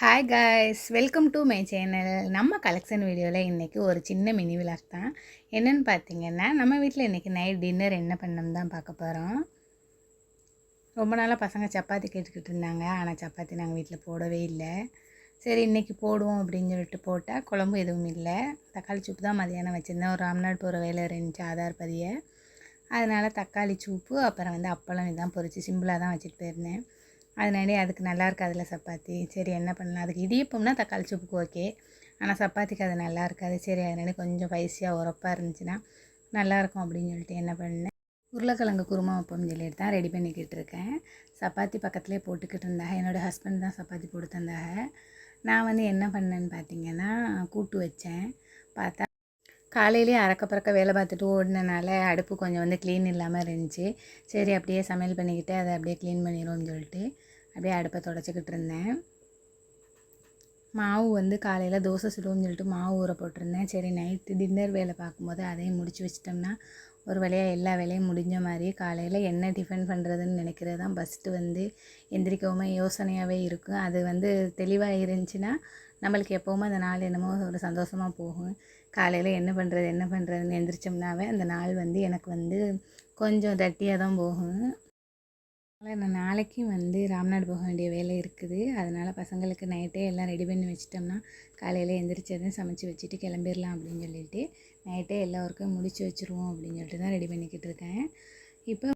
Hi guys, welcome to my channel. நம்ம collection வீடியோவில் இன்றைக்கி ஒரு சின்ன மினி விலாக் தான். என்னென்னு பார்த்தீங்கன்னா, நம்ம வீட்டில் இன்றைக்கி நைட் டின்னர் என்ன பண்ணணும் தான் பார்க்க போகிறோம். ரொம்ப நாளாக பசங்க சப்பாத்தி கேட்டுக்கிட்டு இருந்தாங்க. ஆனால் சப்பாத்தி நாங்கள் வீட்டில் போடவே இல்லை. சரி இன்றைக்கி போடுவோம் அப்படின்னு சொல்லிட்டு போட்டால் குழம்பு எதுவும் இல்லை. தக்காளி சூப்பு தான் மதியானம் வச்சுருந்தேன். ஒரு ராம்நாடு போகிற வேலை இருந்துச்சு ஆதார் பதிய. அதனால் தக்காளி சூப்பு அப்புறம் அப்பளம் இதான் பொரிச்சு சிம்பிளாக தான் வச்சுட்டு போயிருந்தேன். அதனாலே அதுக்கு நல்லா இருக்காதுல்ல சப்பாத்தி. சரி என்ன பண்ணலாம், அதுக்கு இடியப்பம்னா தக்காளி சூப்புக்கு ஓகே, ஆனால் சப்பாத்திக்கு அது நல்லா இருக்காது. சரி அதனால கொஞ்சம் ஸ்பைஸியாக உரப்பாக இருந்துச்சுன்னா நல்லாயிருக்கும் அப்படின்னு சொல்லிட்டு என்ன பண்ணேன், உருளைக்கிழங்கு குருமா வைப்போம்னு சொல்லிட்டு தான் ரெடி பண்ணிக்கிட்டு இருக்கேன். சப்பாத்தி பக்கத்துலேயே போட்டுக்கிட்டு இருந்தாங்க. என்னோடய ஹஸ்பண்ட் தான் சப்பாத்தி போட்டு தந்தாங்க. நான் என்ன பண்ணேன்னு பார்த்தீங்கன்னா, கூட்டு வச்சேன். பார்த்தா காலையிலேயே அறக்க பறக்க வேலை பார்த்துட்டு ஓடினனால அடுப்பு கொஞ்சம் க்ளீன் இல்லாமல் இருந்துச்சு. சரி அப்படியே சமையல் பண்ணிக்கிட்டு அதை அப்படியே க்ளீன் பண்ணிடுவோம்னு சொல்லிட்டு அப்படியே அடுப்பை தொடச்சிக்கிட்டு இருந்தேன். மாவு காலையில் தோசை சுடுவோம்னு சொல்லிட்டு மாவு ஊற போட்டிருந்தேன். சரி நைட்டு டின்னர் வேலை பார்க்கும்போது அதையும் முடிச்சு வச்சிட்டோம்னா ஒரு வழியாக எல்லா வேலையும் முடிஞ்ச மாதிரி. காலையில் என்ன டிஃபன் பண்ணுறதுன்னு நினைக்கிறது தான் ஃபஸ்ட்டு எந்திரிக்கவுமே யோசனையாகவே இருக்கும். அது தெளிவாக இருந்துச்சுன்னா நம்மளுக்கு எப்போவுமே அந்த நாள் என்னமோ ஒரு சந்தோஷமாக போகும். காலையில் என்ன பண்ணுறதுன்னு எந்திரிச்சோம்னாவே அந்த நாள் எனக்கு கொஞ்சம் தட்டியாக தான் போகும். அதனால் நான் நாளைக்கும் ராம்நாடு போக வேண்டிய வேலை இருக்குது. அதனால் பசங்களுக்கு நைட்டே எல்லாம் ரெடி பண்ணி வச்சிட்டோம்னா காலையில் எந்திரிச்சதும் சமைச்சு வச்சுட்டு கிளம்பிடலாம் அப்படின்னு சொல்லிட்டு நைட்டே எல்லா ஒர்க்கும் முடிச்சு வச்சுருவோம் அப்படின்னு சொல்லிட்டு தான் ரெடி பண்ணிக்கிட்டு இருக்கேன். இப்போ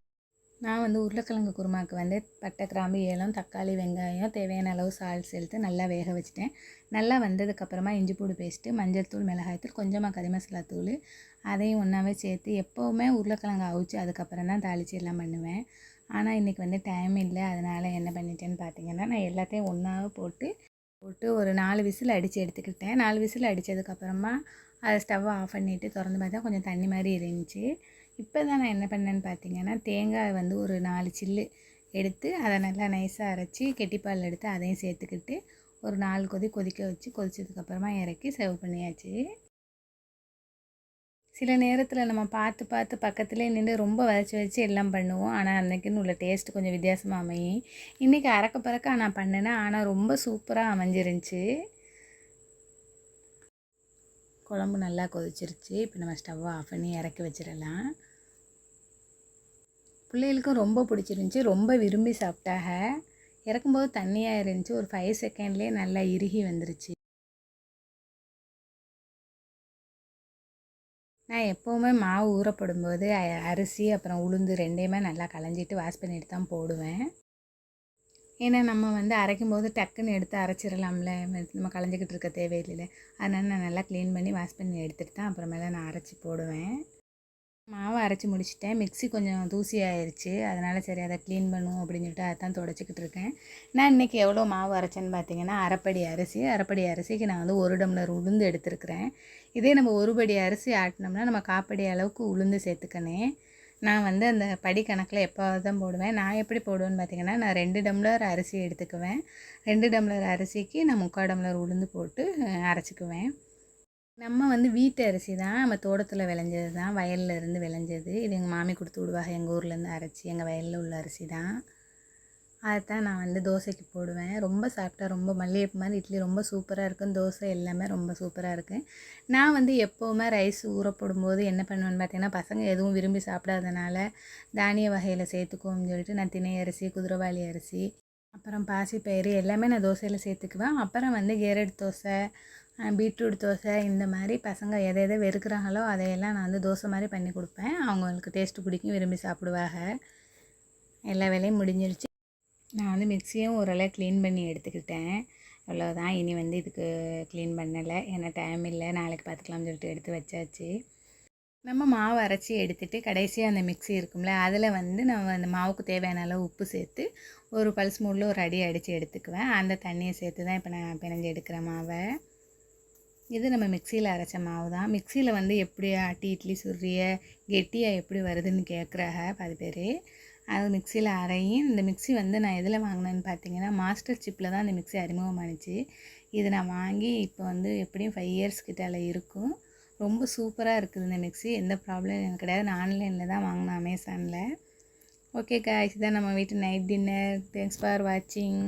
நான் உருளைக்கிழங்கு குருமாவுக்கு பட்டை, கிராம்பு, ஏலம், தக்காளி, வெங்காயம், தேவையான அளவு சால்ட் சேர்த்து நல்லா வேக வச்சுட்டேன். நல்லா வந்ததுக்கப்புறமா இஞ்சி பூண்டு பேஸ்ட்டு, மஞ்சள் தூள், மிளகாய்த்தூள், கொஞ்சமாக கறி மசாலா தூள் அதையும் ஒன்றாவே சேர்த்து எப்போவுமே உருளைக்கிழங்கு அவிச்சு அதுக்கப்புறம் தான் தாளித்து எல்லாம் பண்ணுவேன். ஆனால் இன்றைக்கி டைம் இல்லை. அதனால் என்ன பண்ணிட்டேன்னு பார்த்தீங்கன்னா, நான் எல்லாத்தையும் ஒன்றாவே போட்டு ஒரு 4 விசில் அடித்து எடுத்துக்கிட்டேன். 4 விசில் அடித்ததுக்கப்புறமா அதை ஸ்டவ்வை ஆஃப் பண்ணிவிட்டு திறந்து பார்த்தா கொஞ்சம் தண்ணி மாதிரி இருந்துச்சு. இப்போ தான் நான் என்ன பண்ணேன்னு பார்த்தீங்கன்னா, தேங்காய் ஒரு 4 சில்லு எடுத்து அதை நல்லா நைஸாக அரைச்சி கெட்டிப்பால் எடுத்து அதையும் சேர்த்துக்கிட்டு ஒரு 4 கொதிக்க வச்சு கொதிச்சதுக்கப்புறமா இறக்கி சர்வ் பண்ணியாச்சு. சில நேரத்தில் நம்ம பார்த்து பக்கத்துலேயே நின்று ரொம்ப வச்சு எல்லாம் பண்ணுவோம். ஆனால் அன்றைக்குன்னு உள்ள டேஸ்ட்டு கொஞ்சம் வித்தியாசமாக அமையும். இன்றைக்கி அறக்க பறக்க நான் பண்ணினேன். ஆனால் ரொம்ப சூப்பராக அமைஞ்சிருந்துச்சி. குழம்பு நல்லா கொதிச்சிருச்சு. இப்போ நம்ம ஸ்டவ்வை ஆஃப் பண்ணி இறக்கி வச்சிடலாம். பிள்ளைகளுக்கும் ரொம்ப பிடிச்சிருந்துச்சி, ரொம்ப விரும்பி சாப்பிட்டாக. இறக்கும்போது தண்ணியாக இருந்துச்சு. ஒரு 5 செகண்ட்லேயே நல்லா இறுகி வந்துருச்சு. நான் எப்போவுமே மாவு ஊறப்படும்போது அரிசி அப்புறம் உளுந்து ரெண்டையுமே நல்லா களைஞ்சிட்டு வாஷ் பண்ணிட்டு தான் போடுவேன். ஏன்னா நம்ம அரைக்கும்போது டக்குன்னு எடுத்து அரைச்சிடலாம்ல, நம்ம களைஞ்சிக்கிட்டு இருக்க தேவையில்லை. அதனால் நான் நல்லா க்ளீன் பண்ணி வாஷ் பண்ணி எடுத்துகிட்டு தான் அப்புறமேல நான் அரைச்சி போடுவேன். மாவை அரைச்சி முடிச்சிட்டேன். மிக்ஸி கொஞ்சம் தூசி ஆயிடுச்சு. அதனால் சரி அதை க்ளீன் பண்ணுவோம் அப்படின்னு சொல்லிட்டு அதை தான் துடைச்சிக்கிட்டு இருக்கேன். நான் இன்றைக்கி எவ்வளோ மாவு அரைச்சேன்னு பார்த்தீங்கன்னா, அரைப்படி அரிசிக்கு நான் 1 டம்ளர் உளுந்து எடுத்துருக்கிறேன். இதே நம்ம 1 படி அரிசி ஆட்டினோம்னா நம்ம 1/4 படி அளவுக்கு உளுந்து சேர்த்துக்கணேன். நான் அந்த படி கணக்கில் எப்போது தான் போடுவேன். நான் எப்படி போடுவேன்னு பார்த்தீங்கன்னா, நான் 2 டம்ளர் அரிசி எடுத்துக்குவேன். 2 டம்ளர் அரிசிக்கு நான் 3/4 டம்ளர் உளுந்து போட்டு அரைச்சிக்குவேன். நம்ம வீட்டு அரிசி தான், நம்ம தோட்டத்தில் விளைஞ்சது தான், வயலில் இருந்து விளைஞ்சது. இது எங்கள் மாமி கொடுத்து விடுவாங்க, எங்கள் ஊர்லேருந்து அரைச்சி, எங்கள் வயலில் உள்ள அரிசி தான். அதைத்தான் நான் தோசைக்கு போடுவேன். ரொம்ப சாப்பிட்டா ரொம்ப மல்லிகைப்பூ மாதிரி இட்லி ரொம்ப சூப்பராக இருக்கும். தோசை எல்லாமே ரொம்ப சூப்பராக இருக்குது. நான் எப்போவுமே ரைஸ் ஊற போடும்போது என்ன பண்ணுவேன்னு பார்த்தீங்கன்னா, பசங்க எதுவும் விரும்பி சாப்பிடாதனால தானிய வகையில் சேர்த்துக்குவோம்னு சொல்லிட்டு நான் திணை அரிசி, குதிரைவாளி அரிசி, அப்புறம் பாசிப்பயிறு எல்லாமே நான் தோசையில் சேர்த்துக்குவேன். அப்புறம் கேரட் தோசை, பீட்ரூட் தோசை இந்த மாதிரி பசங்க எதை வெறுக்கிறாங்களோ அதையெல்லாம் நான் தோசை மாதிரி பண்ணி கொடுப்பேன். அவங்களுக்கு டேஸ்ட்டு பிடிக்கும், விரும்பி சாப்பிடுவாங்க. எல்லா வேலையும் முடிஞ்சிருச்சு. நான் மிக்ஸியும் ஓரளவு க்ளீன் பண்ணி எடுத்துக்கிட்டேன். அவ்வளோதான். இனி இதுக்கு க்ளீன் பண்ணலை, ஏன்னா டைம் இல்லை, நாளைக்கு பார்த்துக்கலாம்னு சொல்லிட்டு எடுத்து வச்சாச்சு. நம்ம மாவு அரைச்சி எடுத்துகிட்டு கடைசியாக அந்த மிக்ஸி இருக்கும்ல, அதில் நம்ம அந்த மாவுக்கு தேவையான அளவு உப்பு சேர்த்து ஒரு பல்ஸ் மூடில் ஒரு அடி அடித்து எடுத்துக்குவேன். அந்த தண்ணியை சேர்த்து தான் இப்போ நான் பிணைஞ்சு எடுக்கிற மாவை. இது நம்ம மிக்சியில் அரைச்ச மாவு தான். மிக்சியில் எப்படி ஆட்டி இட்லி சுடுறிய கெட்டியாக எப்படி வருதுன்னு கேட்குறாங்க பாதி பேர். அது மிக்சியில் அரையும். இந்த மிக்ஸி நான் எதில் வாங்கினேன்னு பார்த்தீங்கன்னா, மாஸ்டர் சிப்பில் தான் இந்த மிக்ஸி அறிமுகமானுச்சு. இது நான் வாங்கி இப்போ எப்படியும் 5 இயர்ஸ் கிட்டால இருக்கும். ரொம்ப சூப்பராக இருக்குது இந்த மிக்ஸி. எந்த ப்ராப்ளம் எனக்கு கிடையாது. நான் ஆன்லைனில் தான் வாங்கினேன், அமேசானில். ஓகே காய்ஸ், இதான் நம்ம வீட்டு நைட் டின்னர். தேங்க்ஸ் ஃபார் வாட்சிங்.